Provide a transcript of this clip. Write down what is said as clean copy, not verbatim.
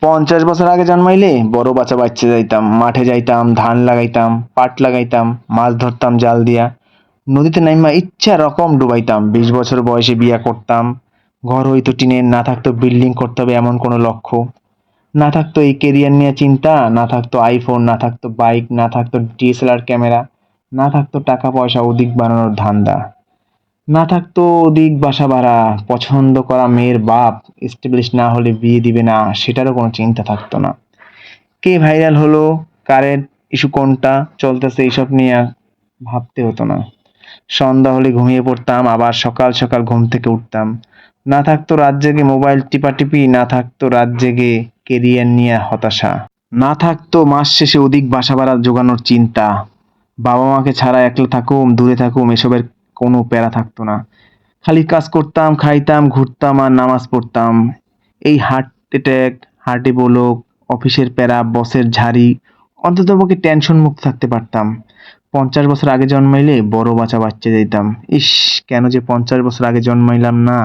50 বছর আগে জন্মাইলে বড় বাচ্চা বাচ্চা যাইতাম, মাঠে যাইতাম, ধান লাগাইতাম, পাট লাগাইতাম, মাছ ধরতাম জাল দিয়া, নদীতে নাইমা ইচ্ছা রকম ডুবাইতাম। 20 বছর বয়সে বিয়া করতাম, ঘর হইতো টিনের, না থাকতো বিল্ডিং করতে হবে এমন কোনো লক্ষ্য, না থাকতো এই কেরিয়ার নিয়ে চিন্তা, না থাকতো আইফোন, না থাকতো বাইক, না থাকতো ডিএসএলআর ক্যামেরা, না থাকতো টাকা পয়সা অধিক বানানোর ধান্দা, না থাকতো অধিক বাসা ভাড়া, পছন্দ করা মেয়ের বাপ এস্টাবলিশ না হলে বিয়ে দিবে না সেটারও কোনো চিন্তা থাকতো না। কে ভাইরাল হলো, কারেন্ট ইস্যু কোনটা চলতেছে এইসব নিয়ে ভাবতে হতো না। সন্ধ্যা হলে ঘুমিয়ে পড়তাম, আবার সকাল সকাল ঘুম থেকে উঠতাম। না থাকতো রাত জেগে মোবাইল টিপাটিপি, না থাকতো রাত জেগে কেরিয়ার নিয়ে হতাশা, না থাকতো মাস শেষে অধিক বাসা ভাড়া জোগানোর চিন্তা। বাবা মাকে ছাড়া একলা থাকুম, দূরে থাকুম, এসবের কোনো প্যারা থাকতো না। খালি কাজ করতাম, খাইতাম, ঘুরতাম আর নামাজ পড়তাম। এই হার্ট অ্যাটাক, হার্টে ব্লক, অফিসের প্যারা, বসের ঝাড়ি, অন্ততপক্ষে টেনশন মুক্ত থাকতে পারতাম। 50 বছর আগে জন্মাইলে বড় বাচ্চা বাচ্চা যাইতাম। ইস, কেন যে 50 বছর আগে জন্মাইলাম না।